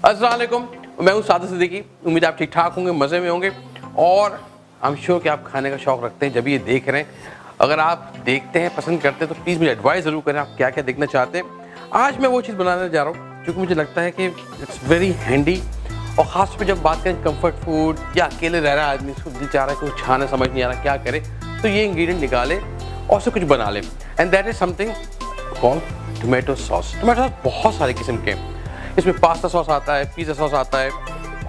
अस्सलाम वालेकुम, मैं हूं सादिक सिद्दीकी। उम्मीद आप ठीक ठाक होंगे, मज़े में होंगे और आई एम श्योर कि आप खाने का शौक़ रखते हैं जब ये देख रहे हैं। अगर आप देखते हैं, पसंद करते हैं तो प्लीज़ मुझे एडवाइस ज़रूर करें आप क्या क्या देखना चाहते हैं। आज मैं वो चीज़ बनाने जा रहा हूँ जो कि मुझे लगता है कि इट्स वेरी हैंडी, और ख़ास पे जब बात करें कंफर्ट फूड या अकेले रह रहा है आदमी, उसको दिल चाह रहा है कुछ खाना समझ नहीं आ रहा क्या करे, तो ये इंग्रेडिएंट निकाले और उससे कुछ बना ले। And that is something called tomato sauce. Tomato sauce बहुत सारे किस्म के हैं, इसमें पास्ता सॉस आता है, पिज़्ज़ा सॉस आता है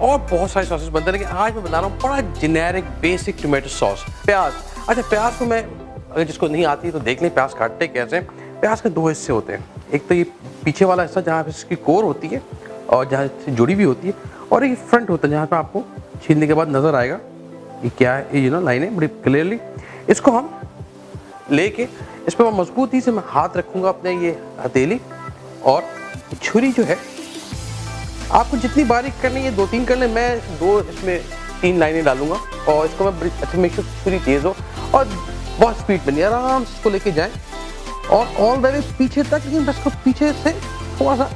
और बहुत सारे सॉसेस बनते हैं, लेकिन आज मैं बना रहा हूँ बड़ा जेनेरिक बेसिक टोमेटो सॉस। प्याज, अच्छा प्याज को मैं, अगर जिसको नहीं आती तो देख लें प्याज काटते कैसे। प्याज के दो हिस्से होते हैं, एक तो ये पीछे वाला हिस्सा जहाँ पे इसकी कोर होती है और जहाँ से जुड़ी भी होती है, और एक फ्रंट होता है जहाँ पे आपको छीलने के बाद नज़र आएगा ये क्या है, ये लाइनें बड़ी क्लियरली। इसको हम लेके इस पर मजबूती से मैं हाथ रखूँगा अपने ये हथेली, और छुरी जो है आपको जितनी बारीक करनी है 2-3 कर लें, मैं 2 इसमें 3 लाइनें डालूंगा और इसको मैं बड़ी अच्छा मेक श्योर छुरी तेज़ हो और बहुत स्पीड में नहीं, आराम से इसको लेके जाएं और ऑल द वे पीछे तक, लेकिन बस को पीछे से थोड़ा सा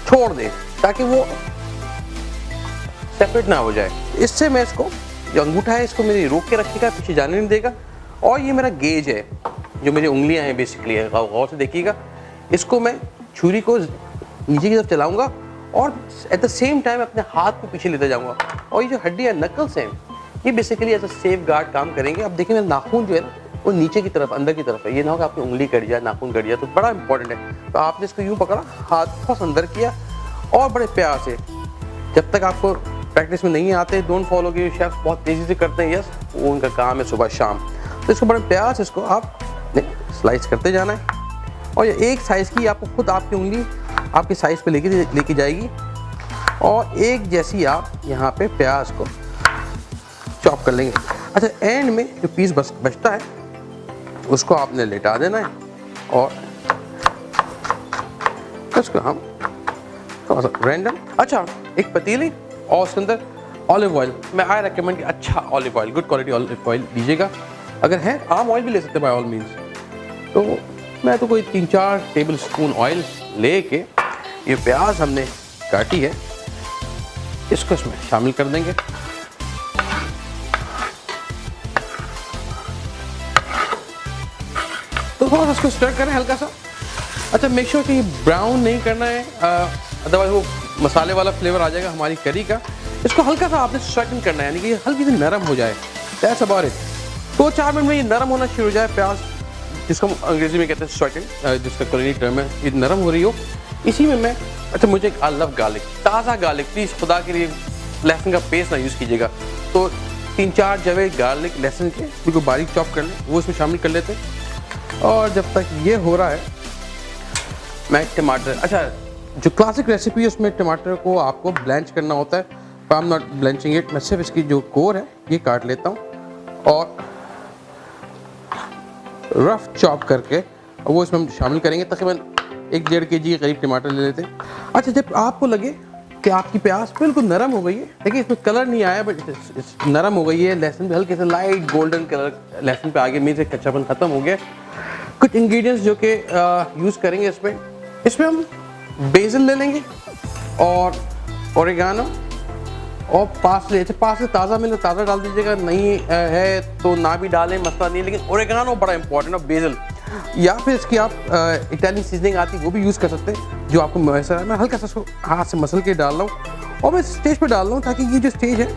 छोड़ दें ताकि वो सेपरेट ना हो जाए। इससे मैं इसको, जो अंगूठा है इसको मेरी रोक के रखेगा, पीछे जाने नहीं देगा, और ये मेरा गेज है जो मेरी उंगलियां हैं बेसिकली, गौर से देखिएगा। इसको मैं छुरी को नीचे की तरफ चलाऊंगा और एट द सेम टाइम अपने हाथ को पीछे लेते जाऊंगा, और ये जो हड्डी है नकल्स हैं ये basically as a safeguard काम करेंगे। अब देखिए मेरा नाखून जो है ना वो नीचे की तरफ, अंदर की तरफ है, ये ना हो कि आपकी उंगली कट जाए, नाखून कट जाए, तो बड़ा इंपॉर्टेंट है। तो आपने इसको यूँ पकड़ा, हाथ बहुत अंदर किया और बड़े प्यार से, जब तक आपको प्रैक्टिस में नहीं आते, डोंट फॉलो कि शेफ्स बहुत तेज़ी से करते हैं, यस वो उनका काम है सुबह शाम, तो इसको बड़े प्यार से इसको आप स्लाइस करते जाना है, और ये एक साइज़ की आपको खुद आपकी उंगली आपके साइज़ पे लेके जाएगी, और एक जैसी आप यहाँ पे प्याज को चॉप कर लेंगे। अच्छा एंड में जो पीस बचता है उसको आपने लेटा देना है, और इसको हम थोड़ा सा रैंडम, अच्छा एक पतीली और उसके अंदर ऑलिव ऑयल, मैं आई रेकमेंड कि अच्छा olive oil, good quality olive oil लीजिएगा, अगर है आम ऑयल भी ले सकते हैं बाय ऑल मीन्स। तो मैं तो कोई 3-4 टेबल स्पून ऑयल लेके ये प्याज हमने काटी है इसको इसमें शामिल कर देंगे। तो थोड़ा सा इसको स्टर करें हल्का सा। अच्छा मेक श्योर कि ब्राउन नहीं करना है, अदरवाइज वो मसाले वाला फ्लेवर आ जाएगा हमारी करी का। इसको हल्का सा आपने स्ट्राइकन करना है, यानी कि हल्की सी नरम हो जाए, दैट्स अबाउट इट। 2-4 मिनट में ये नरम होना शुरू हो जाए प्याज, जिसको हम अंग्रेजी में कहते हैं स्ट्राइकन, जिसका कुलिनरी टर्म है, ये नरम हो रही हो, इसी में मैं, अच्छा मुझे आई लव गार्लिक, ताज़ा गार्लिक, प्लीज़ खुदा के लिए लहसुन का पेस्ट ना यूज़ कीजिएगा, तो 3-4 जवे गार्लिक लहसुन के बिल्कुल बारीक चॉप कर लें, वो इसमें शामिल कर लेते हैं। और जब तक ये हो रहा है मैं टमाटर, अच्छा जो क्लासिक रेसिपी है उसमें टमाटर को आपको ब्लेंच करना होता है, पर आई एम नॉट ब्लेंचिंग इट, मैं सिर्फ इसकी जो कोर है ये काट लेता हूँ और रफ चॉप करके वो इसमें हम शामिल करेंगे। तकरीबन 1-1.5 kg के करीब टमाटर ले लेते हैं। अच्छा जब आपको लगे कि आपकी प्याज बिल्कुल नरम हो गई है, देखिए इसमें कलर नहीं आया बट नरम हो गई है, लहसुन भी हल्के से लाइट गोल्डन कलर लहसुन पे आगे, मीन से कच्चापन ख़त्म हो गया। कुछ इंग्रेडिएंट्स जो कि यूज़ करेंगे इसमें हम बेसिल ले लेंगे और ओरिगानो और पार्सले। अच्छा पार्सले ताज़ा मिले ताज़ा डाल दीजिएगा, नहीं है तो ना भी डालें, मसला नहीं, लेकिन ओरिगानो बड़ा इंपॉर्टेंट है। बेसिल या फिर इसकी आप इटालियन सीजनिंग आती है वो भी यूज़ कर सकते हैं जो आपको मैसर है। मैं हल्का सा इसको हाथ से मसल के डाल रहा हूँ और मैं स्टेज पे डाल रहा हूँ ताकि ये जो स्टेज है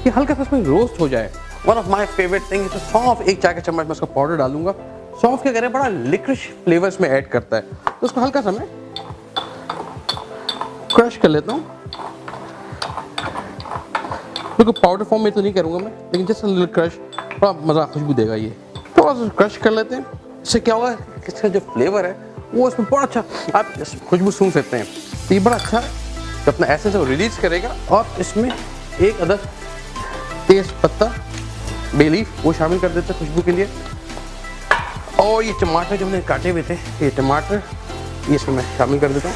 ये हल्का सा इसमें रोस्ट हो जाए। One of my favourite thing is सौंफ, 1 चाय का चम्मच मैं उसका पाउडर डालूंगा। सौंफ क्या करें, बड़ा लिक्रिश फ्लेवर इसमें ऐड करता है, तो उसको हल्का सा मैं क्रश कर लेता हूँ। बिल्कुल पाउडर फॉर्म में तो नहीं करूँगा मैं, लेकिन जस्ट लिटिल क्रश, बड़ा मज़ा खुशबू देगा। ये थोड़ा सा क्रश कर लेते हैं, इससे क्या होगा इसका जो फ्लेवर है वो इसमें बड़ा अच्छा आप खुशबू सूंघ सकते हैं, तो ये बड़ा अच्छा तो अपना ऐसे से रिलीज करेगा। और इसमें 1 अदद तेज पत्ता बे लीफ वो शामिल कर देते हैं खुशबू के लिए। और ये टमाटर जो हमने काटे हुए थे, ये टमाटर ये इसमें मैं शामिल कर देता हूँ।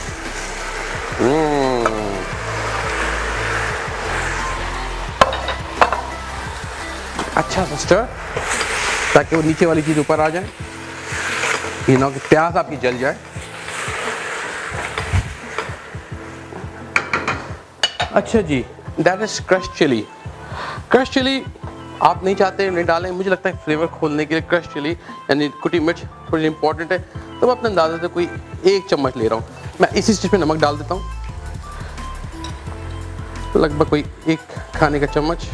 अच्छा सा स्टर ताकि वो नीचे वाली चीज़ ऊपर आ जाए, ये ना कि प्याज आपकी जल जाए। अच्छा जी, that is crush chilli. Crush chilli आप नहीं चाहते नहीं डालें, मुझे लगता है फ्लेवर खोलने के लिए क्रश चिली यानी कुटी मिर्च थोड़ी इंपॉर्टेंट है, तो मैं अपने अंदाजे से कोई 1 चम्मच ले रहा हूँ। मैं इसी स्टेज पे नमक डाल देता हूँ, लगभग कोई 1 खाने का चम्मच।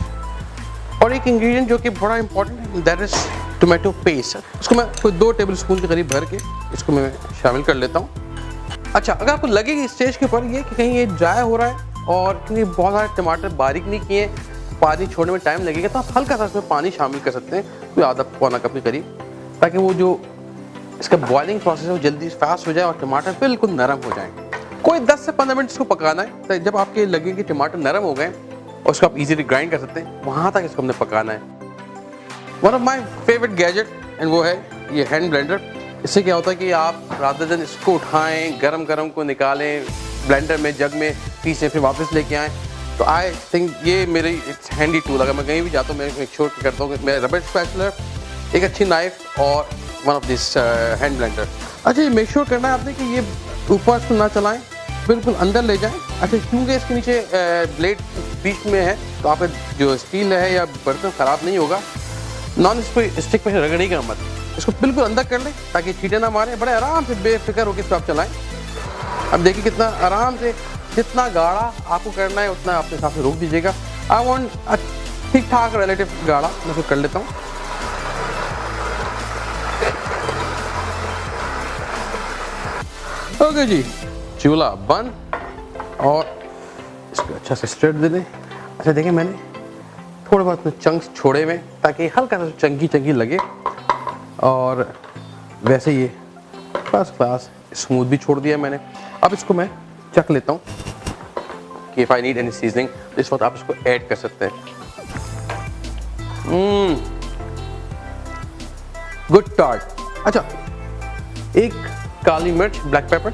और एक इंग्रेडिएंट जो कि बड़ा इंपॉर्टेंट है, दैट इज टोमेटो पेस्ट। उसको मैं कोई 2 टेबल स्पून के करीब भर के इसको मैं शामिल कर लेता हूँ। अच्छा, अगर आपको लगे कि स्टेज के ऊपर ये कि कहीं ये ड्राई हो रहा है और क्योंकि बहुत सारे टमाटर बारीक नहीं किए, पानी छोड़ने में टाइम लगेगा, तो आप हल्का सा इसमें पानी शामिल कर सकते हैं, कोई आधा पौना कप के करीब, ताकि वो जो इसका बॉइलिंग प्रोसेस है वो जल्दी फास्ट हो जाए और टमाटर बिल्कुल नरम हो जाए। कोई 10 से 15 मिनट इसको पकाना है, तो जब आपके लगे कि टमाटर नरम हो गए और उसको आप इजीली ग्राइंड कर सकते हैं, वहाँ तक इसको हमने पकाना है। One of my favourite gadget and वो है ये हैंड ब्लेंडर। इससे क्या होता है कि आप रादर देन इसको उठाएं, गरम को निकालें, ब्लेंडर में जग में पीसें, फिर वापस लेके आएँ, तो आई थिंक ये मेरी इट्स हैंडी टूल। अगर मैं कहीं भी जाता हूँ मैं मेक श्योर करता हूँ कि मेरा रबर स्पैचुलर, एक अच्छी नाइफ और one of this hand blender. अच्छा, ये मेक श्योर करना है आपने कि ये ऊपर से ना चलाएं, बिल्कुल अंदर ले जाएं। अच्छा, क्योंकि इसके नीचे ब्लेड बीच में है, तो आपका जो स्टील है या बर्तन ख़राब नहीं होगा। नॉन स्टिक पे रगड़ेगा मत, इसको बिल्कुल अंदर कर लें ताकि छींटे ना मारें। बड़े आराम से बेफिक्र होकर इसको आप चलाएं। अब देखिए कितना आराम से, जितना गाढ़ा आपको करना है उतना अपने हिसाब से रोक दीजिएगा। आई वॉन्ट ठीक ठाक रिलेटिव गाढ़ा मैं इसको कर लेता हूँ। ओके जी, चूल्हा बंद और इसको अच्छा से स्ट्रेट दे दें। अच्छा देखिए, मैंने थोड़े बहुत चंक्स छोड़े हुए ताकि हल्का सा चंकी लगे, और वैसे ये फर्स्ट क्लास स्मूथ भी छोड़ दिया मैंने। अब इसको मैं चख लेता हूँ कि if I need any seasoning, इस वक्त आप इसको ऐड कर सकते हैं। Good start. अच्छा, एक काली मिर्च, ब्लैक पेपर,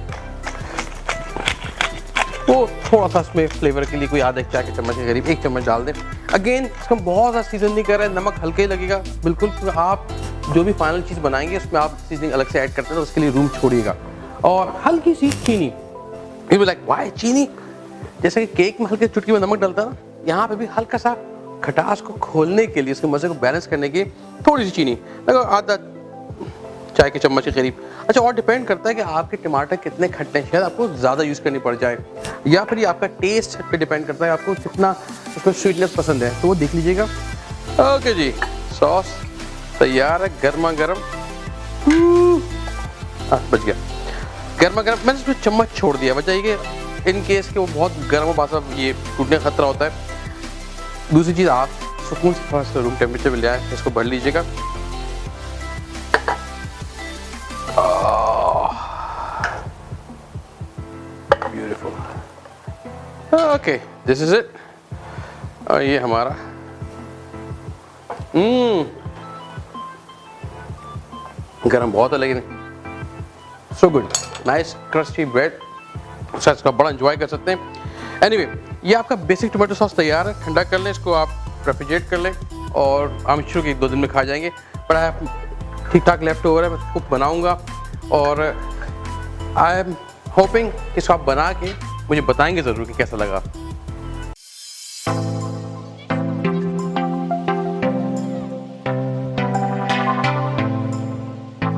वो थोड़ा सा इसमें फ्लेवर के लिए कोई आधा चाय के चम्मच के करीब 1 चम्मच डाल दें। अगेन इसको बहुत ज़्यादा सीजन नहीं कर रहे हैं, नमक हल्के ही लगेगा बिल्कुल। तो आप जो भी फाइनल चीज़ बनाएंगे उसमें आप सीजनिंग अलग से ऐड करते हैं, तो उसके लिए रूम छोड़िएगा। और हल्की सी चीनी, यू विल लाइक व्हाई चीनी, जैसे कि केक में हल्के चुटकी में नमक डलता है ना, यहाँ पे भी हल्का सा खटास को खोलने के लिए, उसके मज़े को बैलेंस करने की थोड़ी सी चीनी, लगभग आधा चाय के चम्मच के करीब। अच्छा, और डिपेंड करता है कि आपके टमाटर कितने खट्टे हैं, शायद आपको ज़्यादा यूज़ करनी पड़ जाए, या फिर ये आपका टेस्ट पे डिपेंड करता है आपको कितना उसमें स्वीटनेस पसंद है, तो वो देख लीजिएगा। ओके जी, सॉस तैयार है, गर्मा गर्म। बच गया, गर्मा गर्म। मैंने इसमें चम्मच छोड़ दिया, वजह ये कि इन केस के वो बहुत गर्म हो, पास ये टूटने का खतरा होता है। दूसरी चीज़, आप सुकून से थोड़ा सा रूम टेम्परेचर में ले आए, इसको भर लीजिएगा। Beautiful. Okay, this is it. और ये हमारा गरम बहुत है लेकिन so good, nice crusty bread. अच्छा, इसका बड़ा एंजॉय कर सकते हैं। एनीवे, ये आपका बेसिक टोमेटो सॉस तैयार है। ठंडा कर लें इसको, आप रेफ्रिजरेट कर लें, और आई एम श्योर कि 1-2 दिन में खा जाएंगे। पर आप ठीक ठाक लेफ्ट ओवर है, मैं इसको बनाऊंगा, और आई एम होपिंग कि इसको आप बना के मुझे बताएंगे ज़रूर कि कैसा लगा।